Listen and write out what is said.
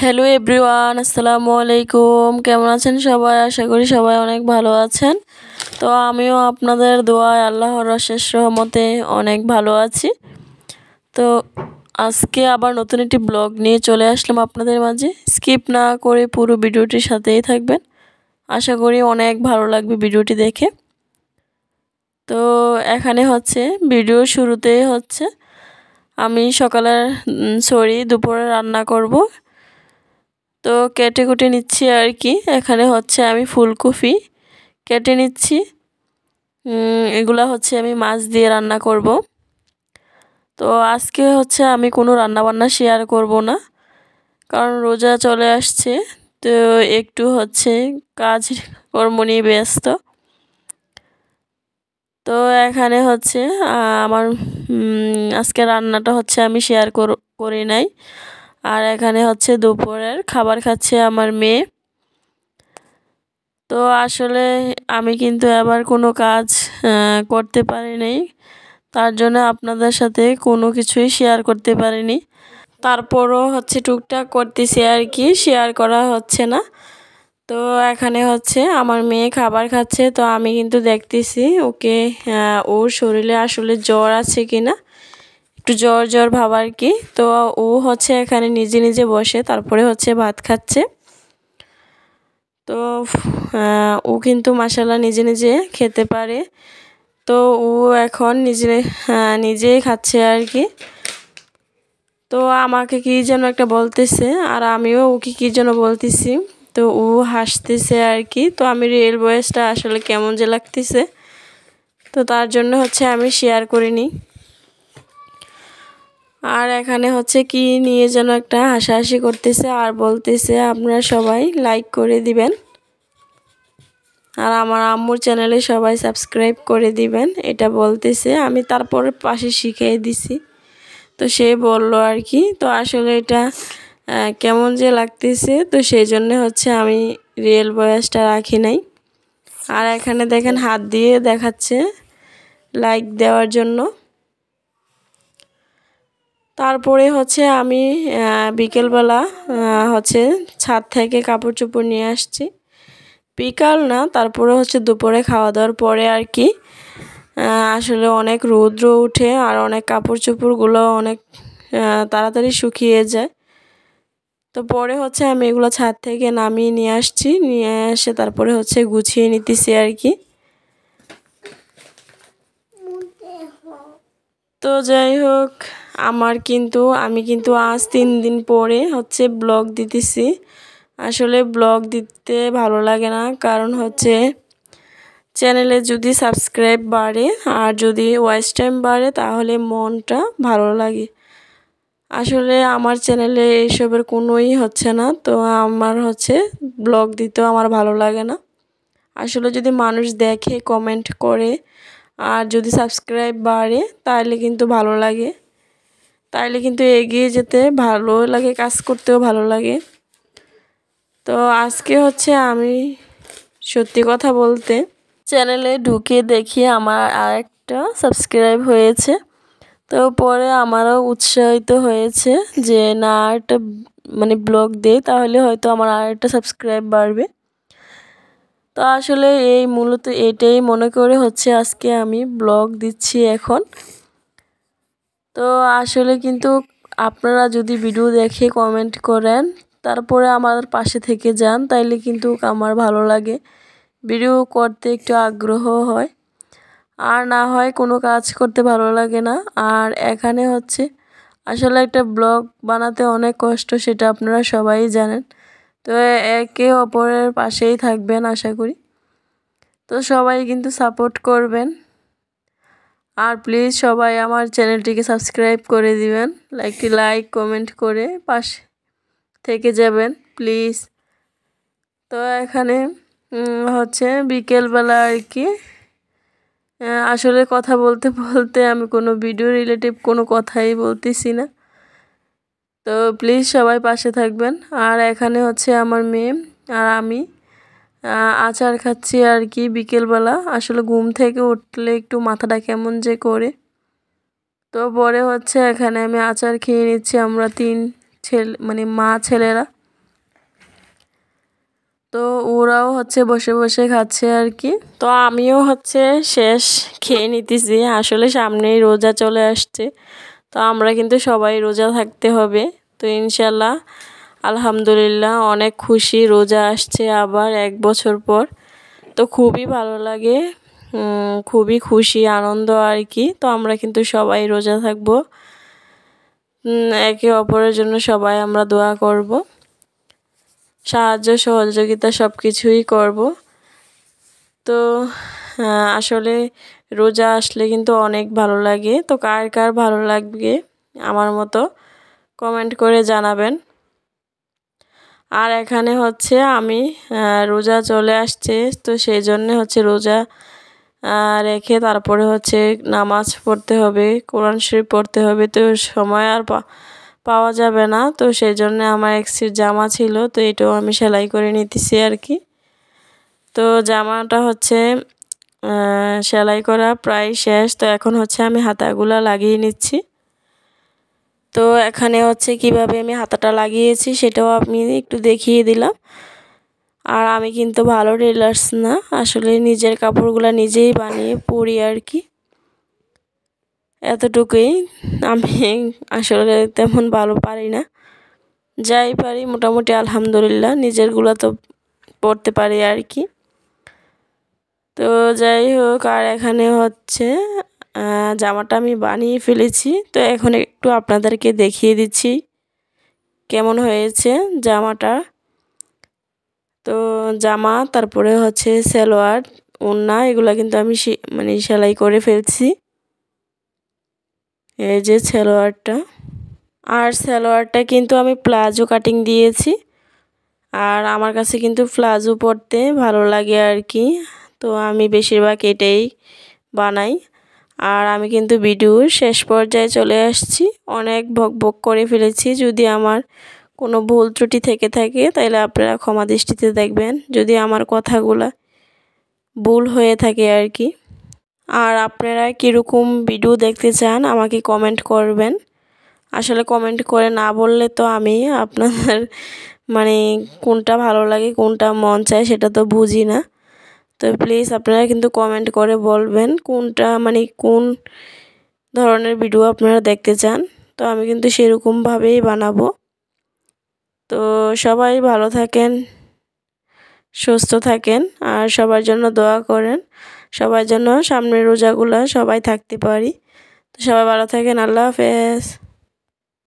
Hello everyone, আসসালামু আলাইকুম। কেমন আছেন সবাই? আশা করি সবাই অনেক ভালো আছেন। তো আমিও আপনাদের দোয়ায় আল্লাহর অশেষ রহমতে অনেক ভালো আছি। তো আজকে আবার নতুন একটি ব্লগ নিয়ে চলে আসলাম আপনাদের মাঝে। স্কিপ না করে পুরো ভিডিওটির সাথেই থাকবেন। আশা করি অনেক ভালো লাগবে ভিডিওটি দেখে। তো এখানে ভিডিও শুরুতেই আমি দুপুরে রান্না করব। তো কেটে কুটে নিচ্ছি আর কি। এখানে আমি ফুলকপি কেটে নিচ্ছি। এগুলা আমি মাছ দিয়ে রান্না করব। তো আজকে আমি কোনো রান্না বান্না শেয়ার করব না, কারণ রোজা চলে আসছে। তো একটু কাজ কর্ম নিয়ে ব্যস্ত। তো এখানে আমার আজকে রান্নাটা আমি শেয়ার করি নাই। আর এখানে দুপুরের খাবার খাচ্ছে আমার মেয়ে। তো আসলে আমি কিন্তু আবার কোনো কাজ করতে পারিনি, তার জন্য আপনাদের সাথে কোনো কিছুই শেয়ার করতে পারিনি। তারপরও টুকটাক করতেছি আর কি, শেয়ার করা হচ্ছে না। তো এখানে আমার মেয়ে খাবার খাচ্ছে। তো আমি কিন্তু দেখতেছি ওকে ওর শরীরে আসলে জ্বর আছে কিনা, একটু জ্বর জ্বর ভাব আর কি। তো ও এখানে নিজে নিজে বসে তারপরে ভাত খাচ্ছে। তো ও কিন্তু মাশাআল্লাহ নিজে নিজে খেতে পারে। তো ও এখন নিজেই খাচ্ছে আর কি। তো আমাকে কি যেন একটা বলতেছে, আর আমিও ওকে কি যেন বলতেছি। তো ও হাসতেছে আর কি। তো আমি রিয়েল ভয়েসটা আসলে কেমন যে লাগতেছে, তো তার জন্য আমি শেয়ার করিনি। আর এখানে কি নিয়ে যেন একটা হাসাহাসি করতেছে আর বলতেছে আপনারা সবাই লাইক করে দিবেন, আর আমার আম্মুর চ্যানেলে সবাই সাবস্ক্রাইব করে দিবেন, এটা বলতেছে। আমি তারপরে পাশে শিখিয়ে দিছি। তো সে বলল আর কি। তো আসলে এটা কেমন যে লাগতেছে, তো সেই জন্য আমি রিয়েল ভয়েসটা রাখি নাই। আর এখানে দেখেন হাত দিয়ে দেখাচ্ছে লাইক দেওয়ার জন্য। তারপরে আমি বিকেলবেলা ছাদ থেকে কাপড় চোপড় নিয়ে আসছি। বিকাল না, তারপরে দুপুরে খাওয়া দাওয়ার পরে আর কি। আসলে অনেক রৌদ্র উঠে আর অনেক কাপড় চোপড়গুলো অনেক তাড়াতাড়ি শুকিয়ে যায়। তো পরে আমি এগুলো ছাদ থেকে নামিয়ে নিয়ে আসছি, নিয়ে এসে তারপরে গুছিয়ে নিতেছি আর কি। তো যাই হোক, আমি কিন্তু আজ 3 দিন পরে ব্লগ দিতেছি। আসলে ব্লগ দিতে ভালো লাগে না, কারণ চ্যানেলে যদি সাবস্ক্রাইব বাড়ে আর যদি ওয়াচ টাইম বাড়ে তাহলে মনটা ভালো লাগে। আসলে আমার চ্যানেলে এইসবের কোনোই না। তো আমার ব্লগ দিতেও আমার ভালো লাগে না। আসলে যদি মানুষ দেখে, কমেন্ট করে আর যদি সাবস্ক্রাইব বাড়ে তাহলে কিন্তু ভালো লাগে, তাইলে কিন্তু এগিয়ে যেতে ভালো লাগে, কাজ করতেও ভালো লাগে। তো আজকে আমি সত্যি কথা বলতে চ্যানেলে ঢুকে দেখি আমার আরেকটা সাবস্ক্রাইব হয়েছে। তো পরে আমারও উৎসাহিত হয়েছে যে না, একটা ব্লগ দেই, তাহলে হয়তো আমার আরেকটা সাবস্ক্রাইব বাড়বে। তো আসলে মূলত এটাই মনে করে আজকে আমি ব্লগ দিচ্ছি এখন। তো আসলে কিন্তু আপনারা যদি ভিডিও দেখে কমেন্ট করেন, তারপরে আমার পাশে থেকে যান, তাইলে কিন্তু আমার ভালো লাগে, ভিডিও করতে একটু আগ্রহ হয়। আর না হয় কোনো কাজ করতে ভালো লাগে না। আর এখানে আসলে একটা ব্লগ বানাতে অনেক কষ্ট, সেটা আপনারা সবাই জানেন। তো একে অপরের পাশেই থাকবেন আশা করি। তো সবাই কিন্তু সাপোর্ট করবেন। আর প্লিজ সবাই আমার চ্যানেলটিকে সাবস্ক্রাইব করে দিবেন, একটি লাইক কমেন্ট করে পাশে থেকে যাবেন প্লিজ। তো এখানে বিকেলবেলা আর কি। আসলে কথা বলতে বলতে আমি কোনো ভিডিও রিলেটিভ কোনো কথাই বলতেছি না। তো প্লিজ সবাই পাশে থাকবেন। আর এখানে আমার মেয়ে আর আমি আচার খাচ্ছি আর কি বিকেলবেলা। আসলে ঘুম থেকে উঠলে একটু মাথাটা কেমন যে করে। তো পরে এখানে আমি আচার খেয়ে নিচ্ছি, আমরা 3 ছেলে মা ছেলেরা। তো ওরাও হচ্ছে বসে বসে খাচ্ছে আর কি। তো আমিও হচ্ছে শেষ খেয়ে নিতেছি। আসলে সামনেই রোজা চলে আসছে, তো আমরা কিন্তু সবাই রোজা থাকতে হবে। তো ইনশাল্লাহ আলহামদুলিল্লাহ অনেক খুশি, রোজা আসছে আবার 1 বছর পর। তো খুবই ভালো লাগে, খুবই খুশি আনন্দ আর কি। তো আমরা কিন্তু সবাই রোজা থাকবো, একে অপরের জন্য সবাই আমরা দোয়া করব, সাহায্য সহযোগিতা সব কিছুই করব। তো আসলে রোজা আসলে কিন্তু অনেক ভালো লাগে। তো কার কার ভালো লাগবে আমার মতো কমেন্ট করে জানাবেন। আর এখানে হচ্ছে আমি রোজা চলে আসছে, তো সেই জন্য হচ্ছে রোজা রেখে তারপরে হচ্ছে নামাজ পড়তে হবে, কোরআন শরীফ পড়তে হবে। তো সময় আর পাওয়া যাবে না, তো সেই জন্য আমার এক সেট জামা ছিল, তো এটাও আমি সেলাই করে নিতেছি আর কি। তো জামাটা হচ্ছে সেলাই করা প্রায় শেষ। তো এখন হচ্ছে আমি হাতাগুলা লাগিয়ে নিচ্ছি। তো এখানে হচ্ছে কিভাবে আমি হাতাটা লাগিয়েছি সেটাও আমি একটু দেখিয়ে দিলাম। আর আমি কিন্তু ভালো টেলার্স না, আসলে নিজের কাপড়গুলো নিজেই বানিয়ে পরি আর কি, এতটুকুই। আমি আসলে তেমন ভালো পারি না, যাই পারি মোটামুটি আলহামদুলিল্লাহ নিজেরগুলো তো পরতে পারি আর কি। তো যাই হোক, আর এখানে হচ্ছে জামাটা আমি বানিয়ে ফেলেছি। তো এখন একটু আপনাদেরকে দেখিয়ে দিচ্ছি কেমন হয়েছে জামাটা। তো জামা, তারপরে হচ্ছে সালোয়ার, ওড়না, এগুলো কিন্তু আমি মানে সেলাই করে ফেলছি। এই যে সালোয়ারটা, আর সালোয়ারটা কিন্তু আমি প্লাজো কাটিং দিয়েছি। আর আমার কাছে কিন্তু প্লাজো পরতে ভালো লাগে আর কি, তো আমি বেশিরভাগ এটাই বানাই। আর আমি কিন্তু ভিডিওর শেষ পর্যায়ে চলে আসছি, অনেক বকবক করে ফেলেছি। যদি আমার কোনো ভুল ত্রুটি থেকে থাকে তাহলে আপনারা ক্ষমা দৃষ্টিতে দেখবেন, যদি আমার কথাগুলা ভুল হয়ে থাকে আর কি। আর আপনারা কীরকম ভিডিও দেখতে চান আমাকে কমেন্ট করবেন। আসলে কমেন্ট করে না বললে তো আমি আপনাদের মানে কোনটা ভালো লাগে কোনটা মন চায় সেটা তো বুঝি না। তো প্লিজ আপনারা কিন্তু কমেন্ট করে বলবেন কোনটা মানে কোন ধরনের ভিডিও আপনারা দেখতে চান, তো আমি কিন্তু সেরকমভাবেই বানাবো। তো সবাই ভালো থাকেন, সুস্থ থাকেন, আর সবার জন্য দোয়া করেন, সবার জন্য সামনের রোজাগুলো সবাই থাকতে পারি। তো সবাই ভালো থাকেন, আল্লাহ হাফেজ।